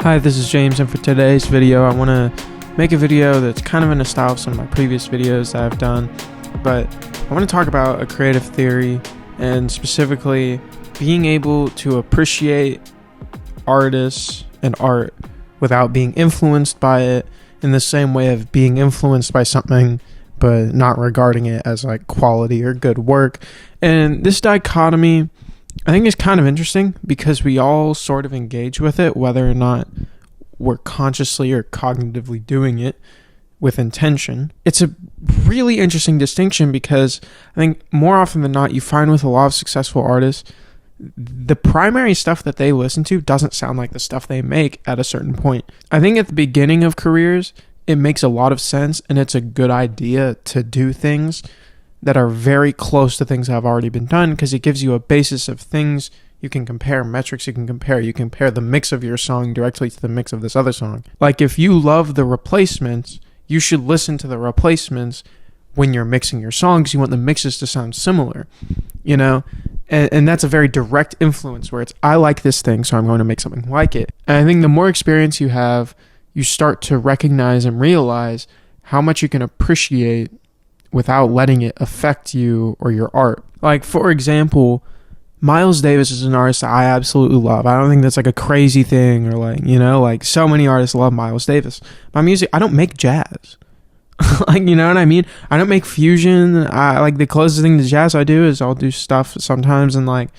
Hi, this is James, and for today's video I want to make a video that's kind of in the style of some of my previous videos that I've done, but I want to talk about a creative theory and specifically being able to appreciate artists and art without being influenced by it in the same way of being influenced by something but not regarding it as like quality or good work. And this dichotomy I think it's kind of interesting because we all sort of engage with it, whether or not we're consciously or cognitively doing it with intention. It's a really interesting distinction because I think more often than not, you find with a lot of successful artists, the primary stuff that they listen to doesn't sound like the stuff they make at a certain point. I think at the beginning of careers, it makes a lot of sense and it's a good idea to do things that are very close to things that have already been done because it gives you a basis of things you can compare, metrics you can compare. You compare the mix of your song directly to the mix of this other song. Like if you love the Replacements, you should listen to the Replacements when you're mixing your songs. You want the mixes to sound similar, you know? And that's a very direct influence where it's, I like this thing, so I'm going to make something like it. And I think the more experience you have, you start to recognize and realize how much you can appreciate without letting it affect you or your art. Like, for example, Miles Davis is an artist that I absolutely love. I don't think that's like a crazy thing or like, you know, like so many artists love Miles Davis. My music, I don't make jazz. Like, you know what I mean? I don't make fusion. I like the closest thing to jazz I do is I'll do stuff sometimes in like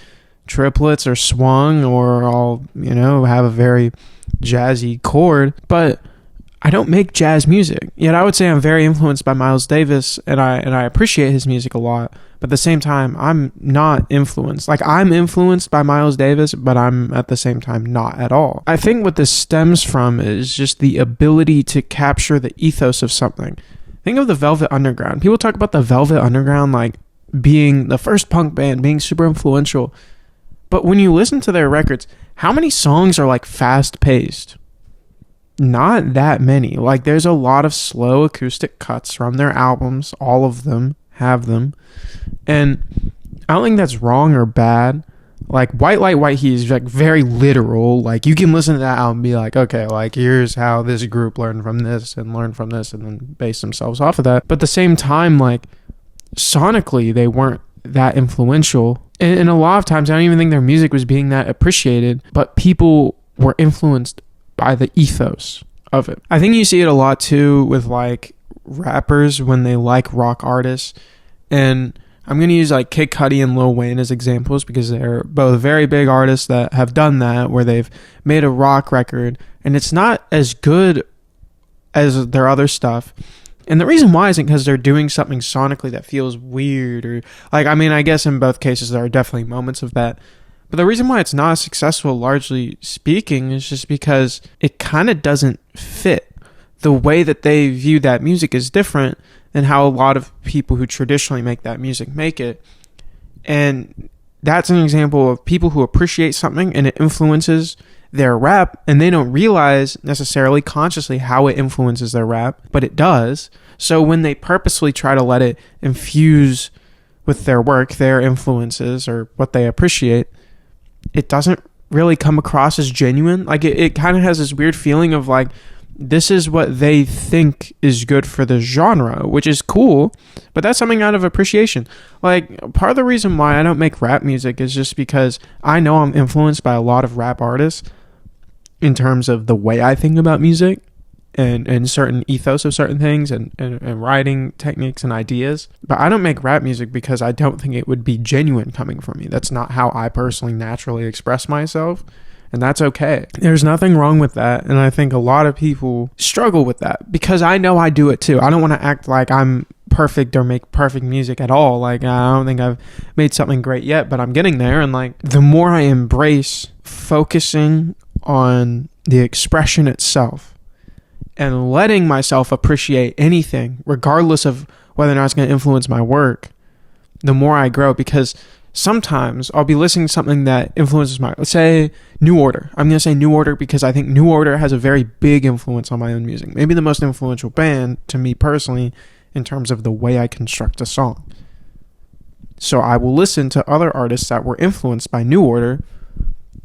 triplets or swung, or I'll, you know, have a very jazzy chord, but I don't make jazz music. Yet I would say I'm very influenced by Miles Davis and I appreciate his music a lot. But at the same time, I'm not influenced. Like I'm influenced by Miles Davis, but I'm at the same time not at all. I think what this stems from is just the ability to capture the ethos of something. Think of the Velvet Underground. People talk about the Velvet Underground like being the first punk band, being super influential. But when you listen to their records, how many songs are like fast paced? Not that many. Like there's a lot of slow acoustic cuts from their albums. All of them have them. And I don't think that's wrong or bad. Like White Light, White Heat is like very literal. Like you can listen to that album and be like, okay, like here's how this group learned from this and learned from this and then base themselves off of that. But at the same time, like sonically, they weren't that influential. And a lot of times, I don't even think their music was being that appreciated, but people were influenced by the ethos of it. I think you see it a lot too with like rappers when they like rock artists, and I'm going to use like Kid Cudi and Lil Wayne as examples because they're both very big artists that have done that, where they've made a rock record and it's not as good as their other stuff. And the reason why isn't because they're doing something sonically that feels weird or like, I mean, I guess in both cases there are definitely moments of that. But the reason why it's not successful, largely speaking, is just because it kind of doesn't fit. The way that they view that music is different than how a lot of people who traditionally make that music make it. And that's an example of people who appreciate something and it influences their rap, and they don't realize necessarily consciously how it influences their rap, but it does. So when they purposely try to let it infuse with their work, their influences, or what they appreciate, it doesn't really come across as genuine. Like it kind of has this weird feeling of like, this is what they think is good for the genre, which is cool, but that's something out of appreciation. Like part of the reason why I don't make rap music is just because I know I'm influenced by a lot of rap artists in terms of the way I think about music and certain ethos of certain things and writing techniques and ideas. But I don't make rap music because I don't think it would be genuine coming from me. That's not how I personally naturally express myself. And that's okay. There's nothing wrong with that. And I think a lot of people struggle with that because I know I do it too. I don't want to act like I'm perfect or make perfect music at all. Like I don't think I've made something great yet, but I'm getting there. And like the more I embrace focusing on the expression itself and letting myself appreciate anything, regardless of whether or not it's going to influence my work, the more I grow. Because sometimes I'll be listening to something that influences let's say New Order. I'm going to say New Order because I think New Order has a very big influence on my own music. Maybe the most influential band to me personally in terms of the way I construct a song. So I will listen to other artists that were influenced by New Order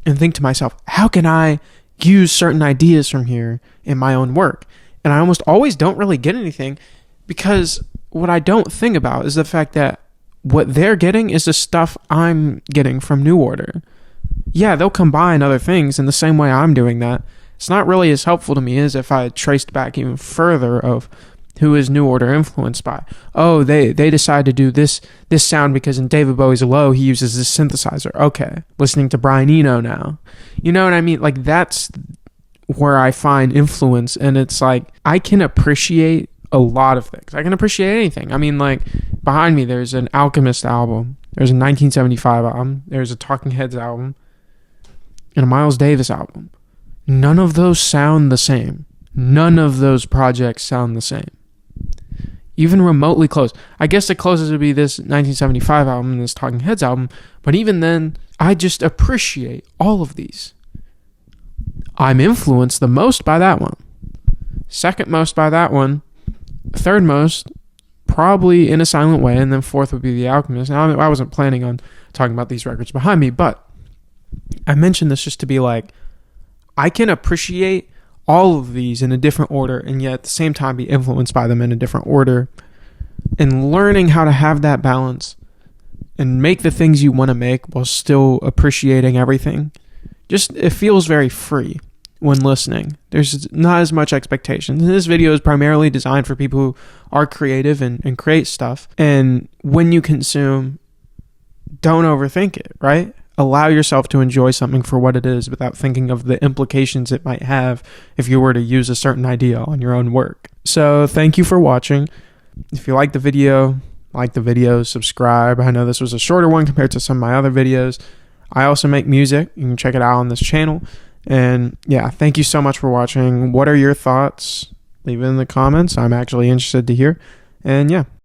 and think to myself, how can I use certain ideas from here in my own work. And I almost always don't really get anything, because what I don't think about is the fact that what they're getting is the stuff I'm getting from New Order. Yeah, they'll combine other things in the same way I'm doing that. It's not really as helpful to me as if I had traced back even further of who is New Order influenced by. Oh, they decided to do this sound because in David Bowie's Low, he uses this synthesizer. Okay, listening to Brian Eno now. You know what I mean? Like, that's where I find influence, and it's like, I can appreciate a lot of things. I can appreciate anything. I mean, like, behind me, there's an Alchemist album. There's a 1975 album. There's a Talking Heads album. And a Miles Davis album. None of those sound the same. None of those projects sound the same. Even remotely close. I guess the closest would be this 1975 album and this Talking Heads album. But even then, I just appreciate all of these. I'm influenced the most by that one. Second most by that one. Third most, probably In a Silent Way. And then fourth would be The Alchemist. Now, I wasn't planning on talking about these records behind me, but I mentioned this just to be like, I can appreciate all of these in a different order and yet at the same time be influenced by them in a different order. And learning how to have that balance and make the things you want to make while still appreciating everything, just, it feels very free when listening. There's not as much expectation. This video is primarily designed for people who are creative and create stuff. And when you consume, don't overthink it, right? Allow yourself to enjoy something for what it is without thinking of the implications it might have if you were to use a certain idea on your own work. So thank you for watching. If you like the video, subscribe. I know this was a shorter one compared to some of my other videos. I also make music. You can check it out on this channel. And yeah, thank you so much for watching. What are your thoughts? Leave it in the comments. I'm actually interested to hear. And yeah.